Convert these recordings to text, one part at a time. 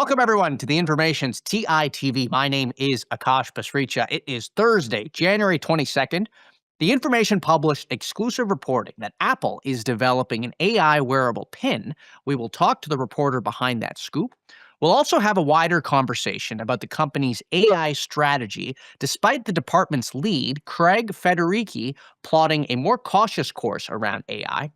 Welcome, everyone, to the Information TITV. My name is Akash Pasricha. It is Thursday, January 22nd. The Information published exclusive reporting that Apple is developing an AI wearable pin. We will talk to the reporter behind that scoop. We'll also have a wider conversation about the company's AI strategy, despite the department's lead, Craig Federighi, plotting a more cautious course around AI.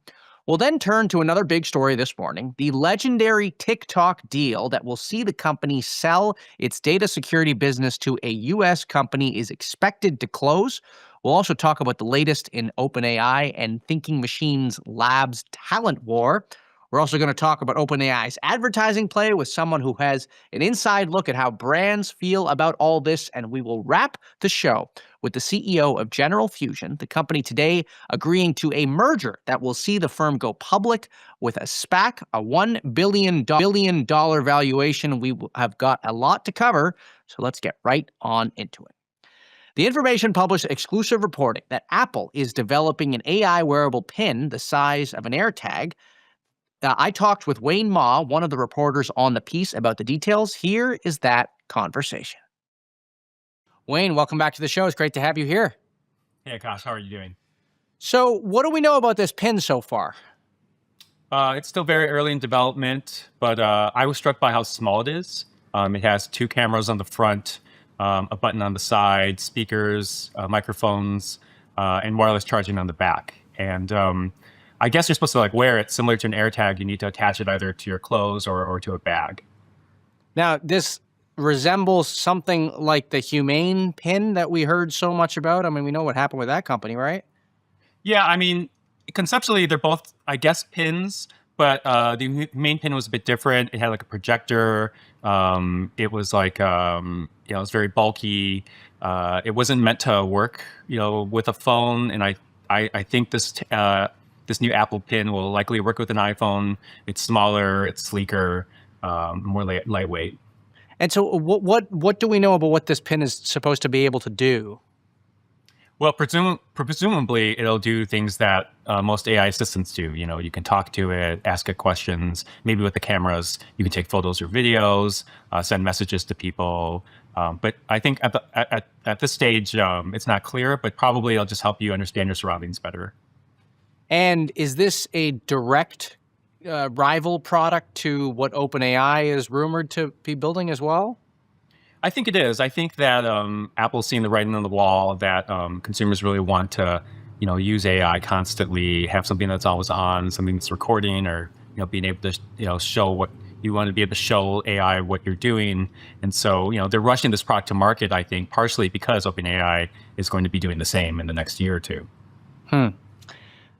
We'll then turn to another big story this morning, the legendary TikTok deal that will see the company sell its data security business to a U.S. company is expected to close. We'll also talk about the latest in OpenAI and Thinking Machines Labs talent war. We're also going to talk about OpenAI's advertising play with someone who has an inside look at how brands feel about all this, and we will wrap the show with the CEO of General Fusion, the company today agreeing to a merger that will see the firm go public with a SPAC, a $1 billion valuation. We have got a lot to cover, so let's get right on into it. The Information published exclusive reporting that Apple is developing an AI wearable pin the size of an AirTag. I talked with Wayne Ma, one of the reporters on the piece, about the details. Here is that conversation. Wayne, welcome back to the show. It's great to have you here. Hey, Akash, how are you doing? So what do we know about this pin so far? It's still very early in development, but I was struck by how small it is. It has 2 cameras on the front, a button on the side, speakers, microphones, and wireless charging on the back. And I guess you're supposed to wear it similar to an AirTag. You need to attach it either to your clothes or to a bag. Now, this resembles something like the Humane pin that we heard so much about. I mean, we know what happened with that company, right? Yeah, I mean, conceptually, they're both, I guess, pins, but the main pin was a bit different. It had a projector. It was it was very bulky. It wasn't meant to work, with a phone. And I think this new Apple pin will likely work with an iPhone. It's smaller, it's sleeker, more lightweight. And so what do we know about what this pin is supposed to be able to do? Well, presumably it'll do things that most AI assistants do. You can talk to it, ask it questions. Maybe with the cameras, you can take photos or videos, send messages to people. But I think at this stage, it's not clear, but probably it'll just help you understand your surroundings better. And is this a direct rival product to what OpenAI is rumored to be building as well? I think it is. I think that Apple's seeing the writing on the wall that consumers really want to, use AI constantly, have something that's always on, something that's recording, or being able to, show what you want to be able to show AI what you're doing. And so, they're rushing this product to market, I think, partially because OpenAI is going to be doing the same in the next year or two.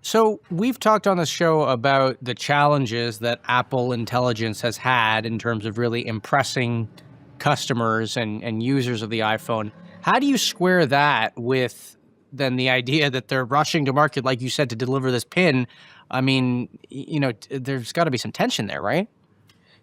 So we've talked on the show about the challenges that Apple Intelligence has had in terms of really impressing customers and users of the iPhone. How do you square that with then the idea that they're rushing to market, like you said, to deliver this pin? I mean, there's got to be some tension there, right?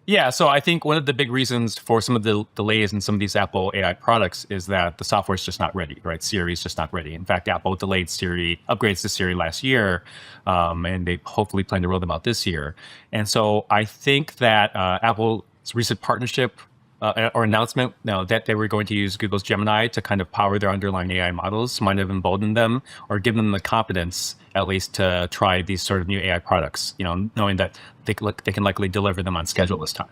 Yeah, so I think one of the big reasons for some of the delays in some of these Apple AI products is that the software is just not ready, right? Siri is just not ready. In fact, Apple delayed upgrades to Siri last year, and they hopefully plan to roll them out this year. And so I think that Apple's recent partnership or announcement that they were going to use Google's Gemini to kind of power their underlying AI models might have emboldened them or given them the confidence, at least, to try these sort of new AI products, knowing that they can likely deliver them on schedule this time.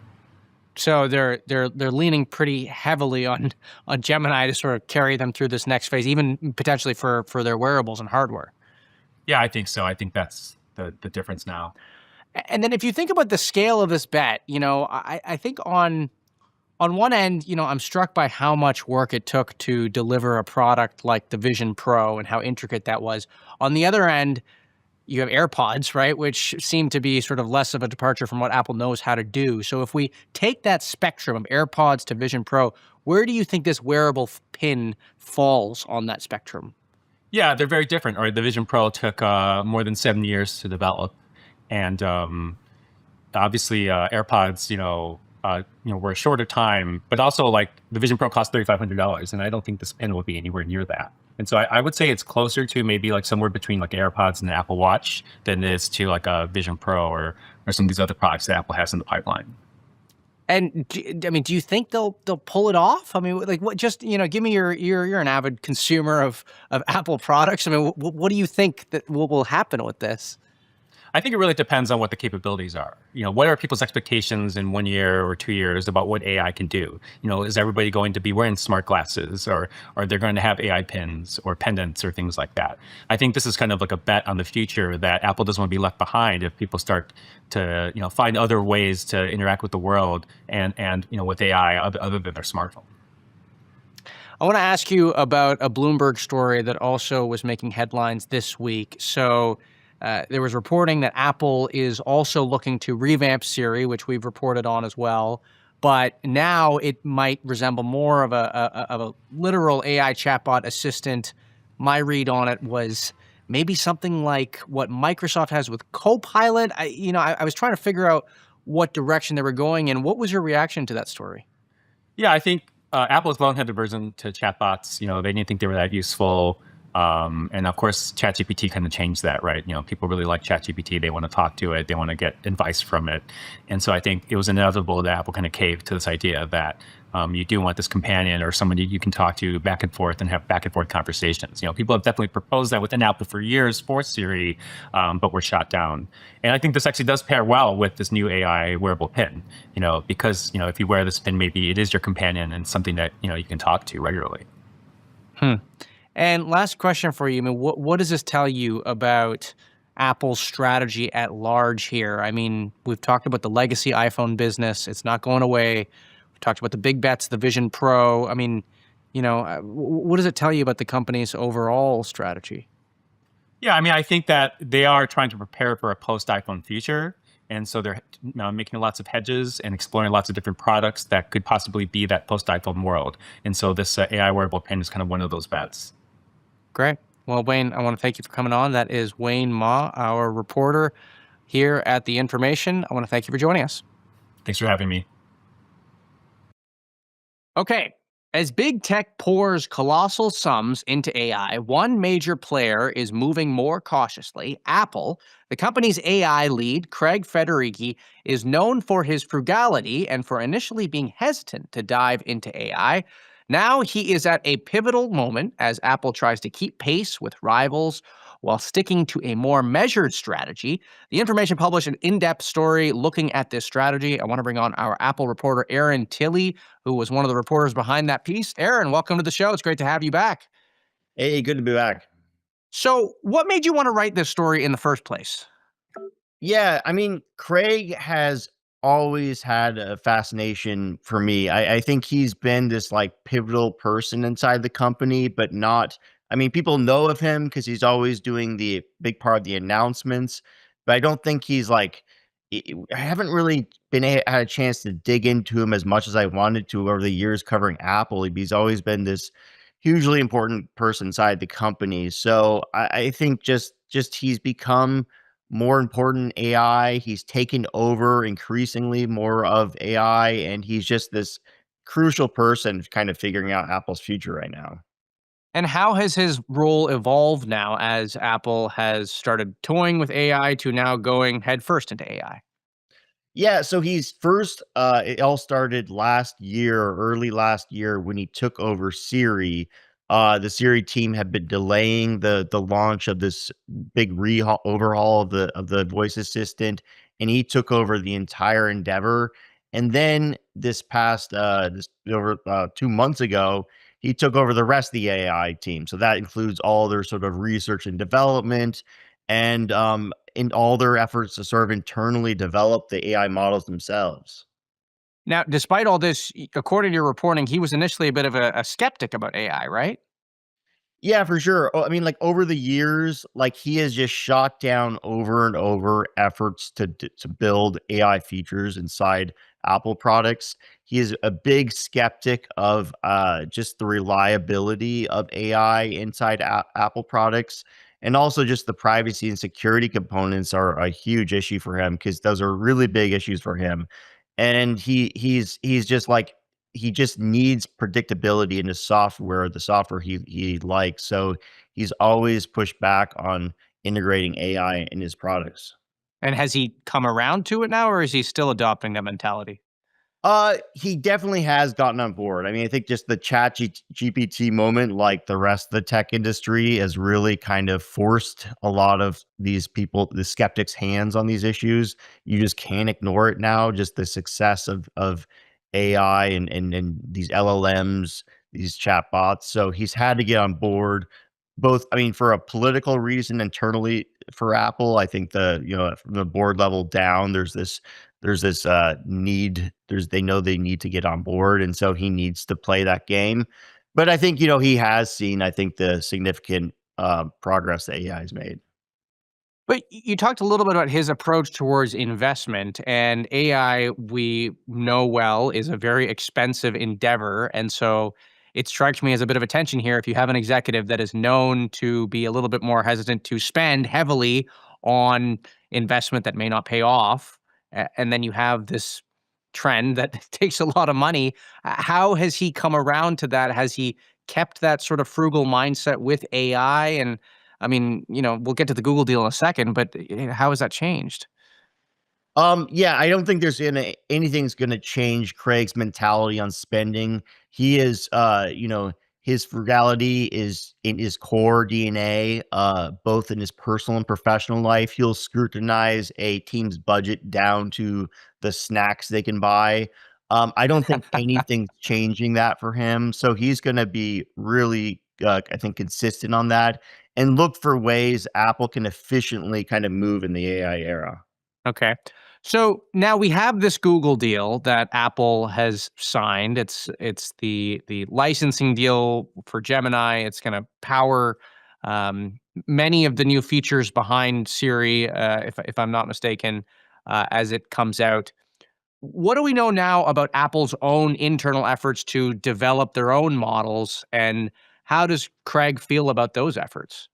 So they're leaning pretty heavily on Gemini to sort of carry them through this next phase, even potentially for their wearables and hardware. Yeah, I think so. I think that's the difference now. And then if you think about the scale of this bet, I think on one end, I'm struck by how much work it took to deliver a product like the Vision Pro and how intricate that was. On the other end, you have AirPods, right, which seem to be sort of less of a departure from what Apple knows how to do. So if we take that spectrum of AirPods to Vision Pro, where do you think this wearable pin falls on that spectrum? Yeah, they're very different. Right, the Vision Pro took more than 7 years to develop, and obviously AirPods, were a shorter time, but also the Vision Pro cost $3,500, and I don't think this pin will be anywhere near that. And so I would say it's closer to maybe somewhere between AirPods and the Apple Watch than it is to a Vision Pro or some of these other products that Apple has in the pipeline. And I mean, do you think they'll pull it off? I mean, like, what? Just give me you're an avid consumer of Apple products. I mean, what do you think that will happen with this? I think it really depends on what the capabilities are. What are people's expectations in 1 year or 2 years about what AI can do? Is everybody going to be wearing smart glasses, or are they going to have AI pins or pendants or things like that? I think this is kind of like a bet on the future that Apple doesn't want to be left behind if people start to, find other ways to interact with the world and with AI other than their smartphone. I want to ask you about a Bloomberg story that also was making headlines this week. So, there was reporting that Apple is also looking to revamp Siri, which we've reported on as well. But now it might resemble more of a literal AI chatbot assistant. My read on it was maybe something like what Microsoft has with Copilot. I was trying to figure out what direction they were going in. What was your reaction to that story? Yeah, I think Apple has long had aversion to chatbots. They didn't think they were that useful. And of course, ChatGPT kind of changed that, right? People really like ChatGPT. They want to talk to it. They want to get advice from it. And so I think it was inevitable that Apple kind of caved to this idea that you do want this companion or somebody you can talk to back and forth and have back and forth conversations. People have definitely proposed that within Apple for years for Siri, but were shot down. And I think this actually does pair well with this new AI wearable pin, because, if you wear this pin, maybe it is your companion and something that, you can talk to regularly. Hmm. And last question for you. I mean, what does this tell you about Apple's strategy at large here? I mean, we've talked about the legacy iPhone business. It's not going away. We've talked about the big bets, the Vision Pro. I mean, what does it tell you about the company's overall strategy? Yeah, I mean, I think that they are trying to prepare for a post-iPhone future. And so they're making lots of hedges and exploring lots of different products that could possibly be that post-iPhone world. And so this AI wearable pen is kind of one of those bets. Great. Well, Wayne, I want to thank you for coming on. That is Wayne Ma, our reporter here at The Information. I want to thank you for joining us. Thanks for having me. Okay. As big tech pours colossal sums into AI, one major player is moving more cautiously. Apple, the company's AI lead, Craig Federighi, is known for his frugality and for initially being hesitant to dive into AI. Now he is at a pivotal moment as Apple tries to keep pace with rivals while sticking to a more measured strategy. The Information published an in-depth story looking at this strategy. I want to bring on our Apple reporter, Aaron Tilley, who was one of the reporters behind that piece. Aaron, welcome to the show. It's great to have you back. Hey, good to be back. So, what made you want to write this story in the first place? Yeah, I mean, Craig has always had a fascination for me. I think he's been this like pivotal person inside the company, but not. I mean, people know of him because he's always doing the big part of the announcements, but I don't think he's like. I haven't really had a chance to dig into him as much as I wanted to over the years covering Apple. He's always been this hugely important person inside the company. So I think just he's become more important AI. He's taken over increasingly more of AI, and he's just this crucial person kind of figuring out Apple's future right now. And how has his role evolved now as Apple has started toying with AI to now going headfirst into AI? Yeah, so he's first it all started last year, early last year when he took over Siri. The Siri team had been delaying the launch of this big overhaul of the voice assistant, and he took over the entire endeavor. And then this past this over 2 months ago, he took over the rest of the AI team. So that includes all their sort of research and development, and in all their efforts to sort of internally develop the AI models themselves. Now, despite all this, according to your reporting, he was initially a bit of a skeptic about AI, right? Yeah, for sure. I mean, like over the years, like he has just shot down over and over efforts to build AI features inside Apple products. He is a big skeptic of just the reliability of AI inside Apple products, and also just the privacy and security components are a huge issue for him because those are really big issues for him. And he's just like he just needs predictability in his software, the software he likes. So he's always pushed back on integrating AI in his products. And has he come around to it now, or is he still adopting that mentality? He definitely has gotten on board. I mean, I think just the GPT moment, like the rest of the tech industry, has really kind of forced a lot of these people, the skeptics' hands on these issues. You just can't ignore it now. Just the success of AI and these LLMs, these chatbots. So he's had to get on board. Both, I mean, for a political reason internally for Apple, I think from the board level down, there's this need they know they need to get on board, and so he needs to play that game. But I think, he has seen, I think, the significant progress that AI has made. But you talked a little bit about his approach towards investment, and AI, we know well, is a very expensive endeavor. And so it strikes me as a bit of a tension here. If you have an executive that is known to be a little bit more hesitant to spend heavily on investment that may not pay off, and then you have this trend that takes a lot of money, how has he come around to that? Has he kept that sort of frugal mindset with AI? And I mean, we'll get to the Google deal in a second, but how has that changed? Yeah, I don't think anything's gonna change Craig's mentality on spending. He is, his frugality is in his core DNA, both in his personal and professional life. He'll scrutinize a team's budget down to the snacks they can buy. I don't think anything's changing that for him. So he's gonna be really, I think, consistent on that and look for ways Apple can efficiently kind of move in the AI era. Okay. So now we have this Google deal that Apple has signed. It's the licensing deal for Gemini. It's going to power um, many of the new features behind Siri, if I'm not mistaken, as it comes out. What do we know now about Apple's own internal efforts to develop their own models, and how does Craig feel about those efforts?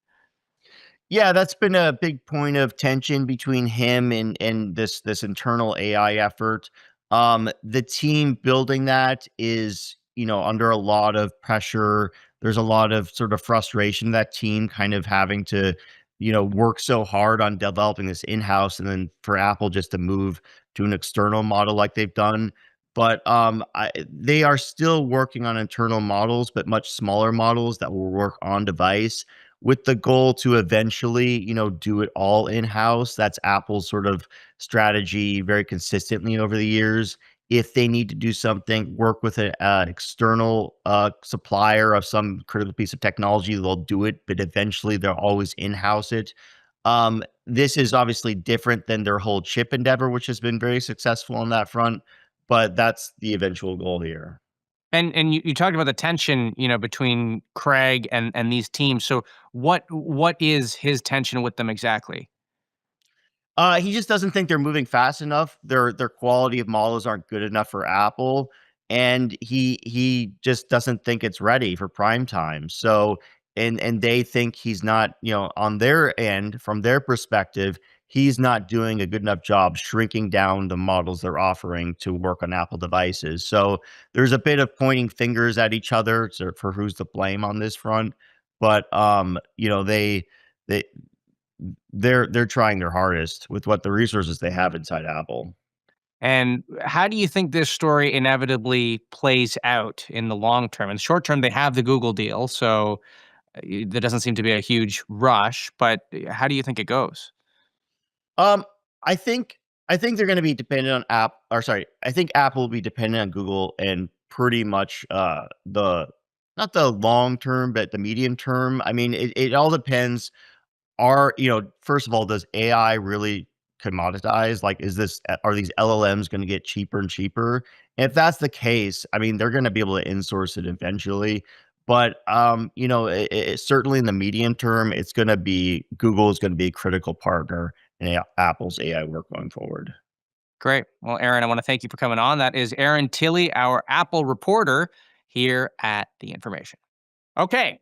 Yeah, that's been a big point of tension between him and this internal AI effort. The team building that is, under a lot of pressure. There's a lot of sort of frustration, that team kind of having to, work so hard on developing this in-house, and then for Apple just to move to an external model like they've done. But they are still working on internal models, but much smaller models that will work on device, with the goal to eventually, do it all in-house. That's Apple's sort of strategy very consistently over the years. If they need to do something, work with an external supplier of some critical piece of technology, they'll do it, but eventually they'll always in-house it. This is obviously different than their whole chip endeavor, which has been very successful on that front, but that's the eventual goal here. And you talked about the tension, between Craig and these teams. So what is his tension with them exactly? He just doesn't think they're moving fast enough. Their quality of models aren't good enough for Apple, and he just doesn't think it's ready for prime time. So, and they think he's not, on their end, from their perspective, he's not doing a good enough job shrinking down the models they're offering to work on Apple devices. So there's a bit of pointing fingers at each other for who's to blame on this front. But they they're trying their hardest with what the resources they have inside Apple. And how do you think this story inevitably plays out in the long term? In the short term, they have the Google deal, so there doesn't seem to be a huge rush. But how do you think it goes? Um, I think I think they're going to be dependent on I think Apple will be dependent on Google and pretty much the not the long term, but the medium term. I mean, it all depends. First of all, does AI really commoditize? Like, are these LLMs going to get cheaper and cheaper? And if that's the case, I mean, they're going to be able to insource it eventually. But certainly in the medium term, it's going to be Google is going to be a critical partner in Apple's AI work going forward. Great. Well, Aaron, I want to thank you for coming on. That is Aaron Tilley, our Apple reporter here at The Information. Okay.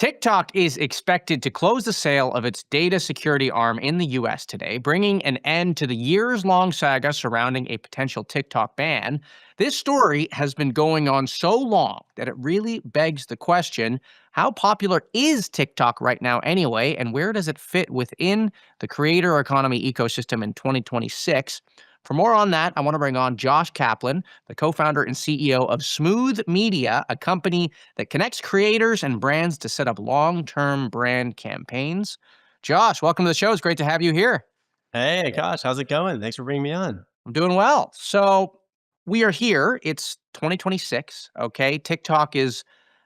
TikTok is expected to close the sale of its data security arm in the US today, bringing an end to the years long saga surrounding a potential TikTok ban. This story has been going on so long that it really begs the question: how popular is TikTok right now, anyway, and where does it fit within the creator economy ecosystem in 2026? For more on that, I want to bring on Josh Kaplan, the co founder and CEO of Smooth Media, a company that connects creators and brands to set up long term brand campaigns. Josh, welcome to the show. It's great to have you here. Hey, gosh, how's it going? Thanks for bringing me on. I'm doing well. So, we are here. It's 2026. Okay. TikTok is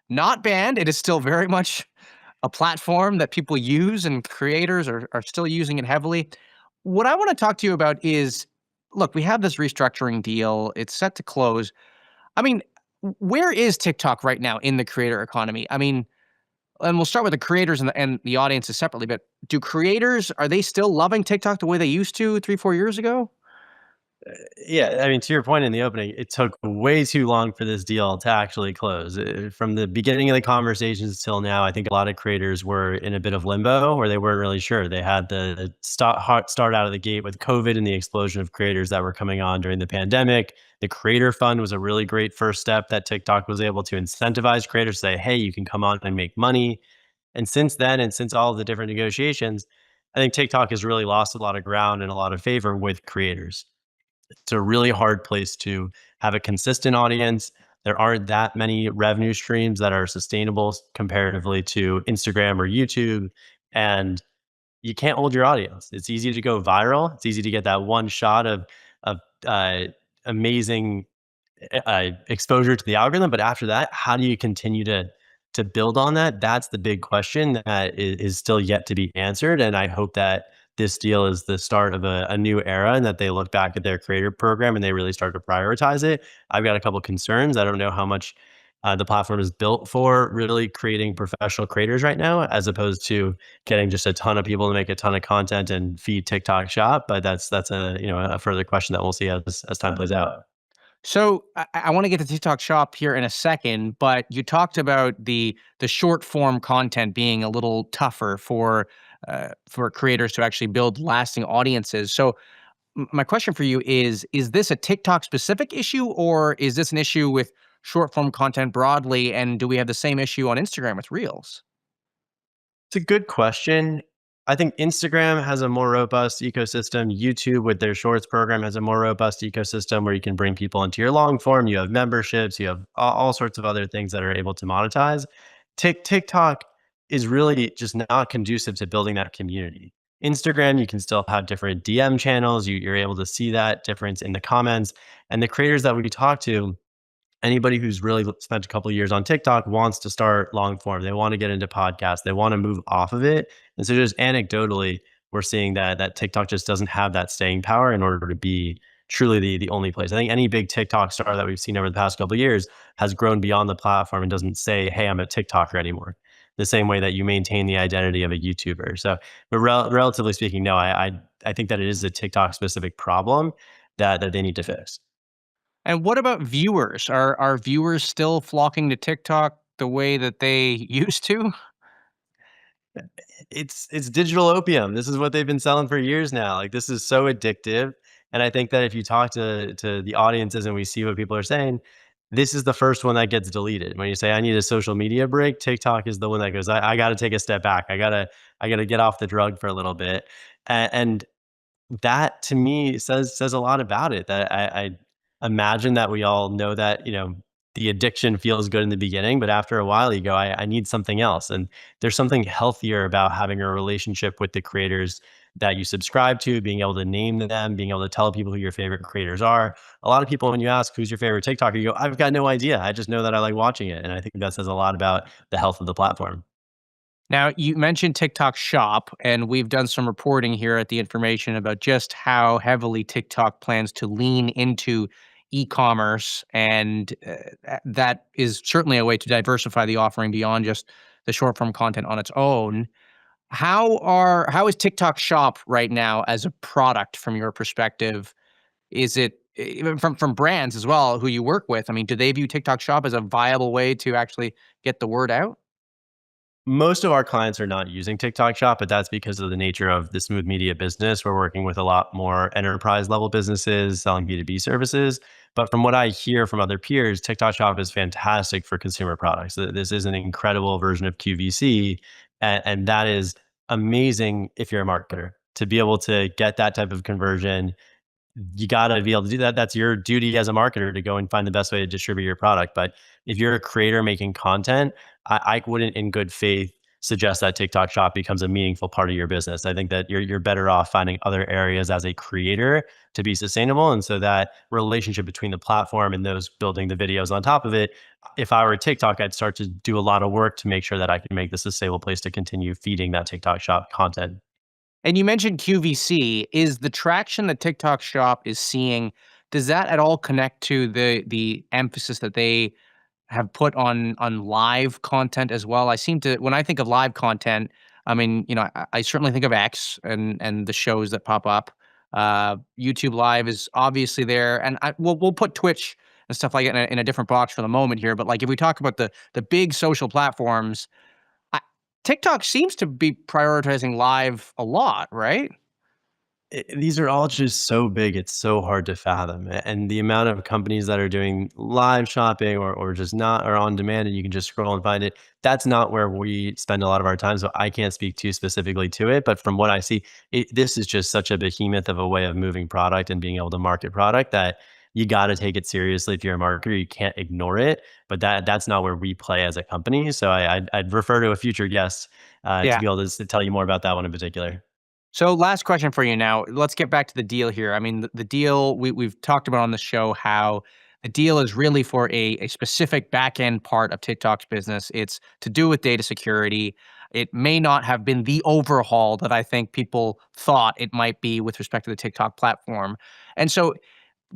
not banned, it is still very much a platform that people use and creators are still using it heavily. What I want to talk to you about is look, we have this restructuring deal, it's set to close. I mean, where is TikTok right now in the creator economy? I mean, and we'll start with the creators and the audiences separately, but do creators, are they still loving TikTok the way they used to 3, 4 years ago? Yeah, I mean, to your point in the opening, it took way too long for this deal to actually close. From the beginning of the conversations till now, I think a lot of creators were in a bit of limbo where they weren't really sure. They had the hot start out of the gate with COVID and the explosion of creators that were coming on during the pandemic. The Creator Fund was a really great first step that TikTok was able to incentivize creators to say, hey, you can come on and make money. And since then, and since all of the different negotiations, I think TikTok has really lost a lot of ground and a lot of favor with creators. It's a really hard place to have a consistent audience. There aren't that many revenue streams that are sustainable comparatively to Instagram or YouTube. And you can't hold your audience. It's easy to go viral. It's easy to get that one shot of amazing exposure to the algorithm. But after that, how do you continue to build on that? That's the big question that is still yet to be answered. And I hope that this deal is the start of a new era and that they look back at their creator program and they really start to prioritize it. I've got a couple concerns. I don't know how much the platform is built for really creating professional creators right now, as opposed to getting just a ton of people to make a ton of content and feed TikTok shop. But that's a further question that we'll see as time plays out. So I want to get to TikTok Shop here in a second, but you talked about the short form content being a little tougher for creators to actually build lasting audiences. So my question for you is this a TikTok specific issue, or is this an issue with short form content broadly? And do we have the same issue on Instagram with Reels? It's a good question. I think Instagram has a more robust ecosystem. YouTube, with their Shorts program, has a more robust ecosystem where you can bring people into your long form. You have memberships, you have all sorts of other things that are able to monetize. TikTok is really just not conducive to building that community. Instagram, you can still have different DM channels. You're able to see that difference in the comments. And the creators that we talk to, anybody who's really spent a couple of years on TikTok wants to start long form. They want to get into podcasts. They want to move off of it. And so just anecdotally, we're seeing that TikTok just doesn't have that staying power in order to be truly the only place. I think any big TikTok star that we've seen over the past couple of years has grown beyond the platform and doesn't say, hey, I'm a TikToker anymore. The same way that you maintain the identity of a YouTuber. So, but relatively speaking, no, I think that it is a TikTok specific problem that they need to fix. And what about viewers? Are viewers still flocking to TikTok the way that they used to? It's digital opium. This is what they've been selling for years now. Like, this is so addictive. And I think that if you talk to the audiences and we see what people are saying, this is the first one that gets deleted. When you say I need a social media break, TikTok is the one that goes, I got to take a step back. I gotta get off the drug for a little bit. And that to me says a lot about it. That I imagine that we all know that, the addiction feels good in the beginning, but after a while you go, I need something else. And there's something healthier about having a relationship with the creators that you subscribe to, being able to name them, being able to tell people who your favorite creators are. A lot of people, when you ask who's your favorite TikToker, you go, I've got no idea. I just know that I like watching it. And I think that says a lot about the health of the platform. Now, you mentioned TikTok Shop, and we've done some reporting here at the Information about just how heavily TikTok plans to lean into e-commerce, and that is certainly a way to diversify the offering beyond just the short form content on its own. How is TikTok Shop right now as a product from your perspective? Is it even from brands as well who you work with? I mean, do they view TikTok Shop as a viable way to actually get the word out? Most of our clients are not using TikTok Shop, but that's because of the nature of the Smooth Media business. We're working with a lot more enterprise level businesses selling B2B services. But from what I hear from other peers, TikTok Shop is fantastic for consumer products. This is an incredible version of QVC. And that is amazing if you're a marketer to be able to get that type of conversion, you got to be able to do that. That's your duty as a marketer to go and find the best way to distribute your product. But if you're a creator making content, I wouldn't in good faith suggest that TikTok shop becomes a meaningful part of your business. I think that you're better off finding other areas as a creator to be sustainable. And so that relationship between the platform and those building the videos on top of it, if I were TikTok, I'd start to do a lot of work to make sure that I can make this a stable place to continue feeding that TikTok shop content. And you mentioned QVC. Is the traction that TikTok Shop is seeing, does that at all connect to the emphasis that they have put on live content as well? I seem to, when I think of live content, I mean, I certainly think of X and the shows that pop up. YouTube Live is obviously there, and we'll put Twitch and stuff like it in a different box for the moment here. But like if we talk about the big social platforms, I, TikTok seems to be prioritizing live a lot, right? These are all just so big, it's so hard to fathom. And the amount of companies that are doing live shopping or just not, or on demand, and you can just scroll and find it, that's not where we spend a lot of our time. So I can't speak too specifically to it. But from what I see, this is just such a behemoth of a way of moving product and being able to market product that you got to take it seriously. If you're a marketer, you can't ignore it. But that's not where we play as a company. So I'd refer to a future guest to Yeah. be able to tell you more about that one in particular. So last question for you now. Let's get back to the deal here. I mean, the deal we've talked about on the show how the deal is really for a specific back end part of TikTok's business. It's to do with data security. It may not have been the overhaul that I think people thought it might be with respect to the TikTok platform. And so,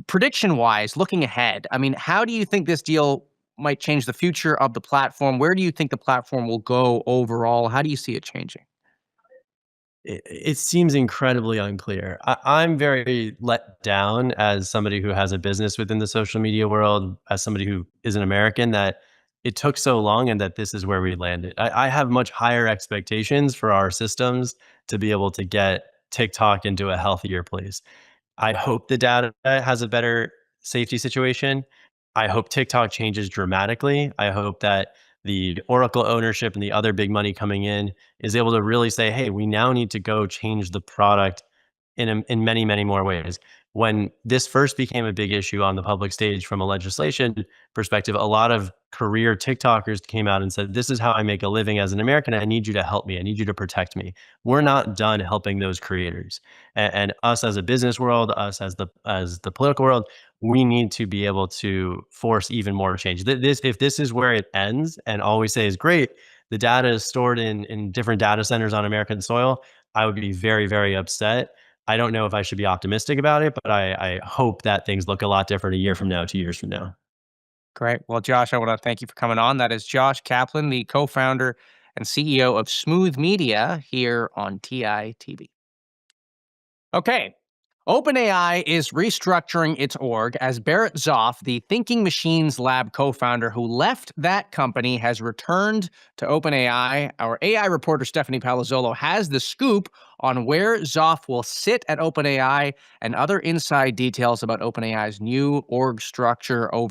prediction wise, looking ahead, I mean, how do you think this deal might change the future of the platform? Where do you think the platform will go overall? How do you see it changing? It seems incredibly unclear. I'm very let down as somebody who has a business within the social media world, as somebody who is an American, that it took so long and that this is where we landed. I have much higher expectations for our systems to be able to get TikTok into a healthier place. I hope the data has a better safety situation. I hope TikTok changes dramatically. I hope that the Oracle ownership and the other big money coming in is able to really say, hey, we now need to go change the product in many, many more ways. When this first became a big issue on the public stage from a legislation perspective, a lot of career TikTokers came out and said, this is how I make a living as an American. I need you to help me. I need you to protect me. We're not done helping those creators. And us as a business world, us as the political world, we need to be able to force even more change. If this is where it ends and all we say is great, the data is stored in different data centers on American soil, I would be very, very upset. I don't know if I should be optimistic about it, but I hope that things look a lot different a year from now, 2 years from now. Great. Well, Josh, I want to thank you for coming on. That is Josh Kaplan, the co-founder and CEO of Smooth Media here on TITV. Okay. OpenAI is restructuring its org as Barrett Zoff, the Thinking Machines Lab co-founder who left that company, has returned to OpenAI. Our AI reporter Stephanie Palazzolo has the scoop on where Zoff will sit at OpenAI and other inside details about OpenAI's new org structure over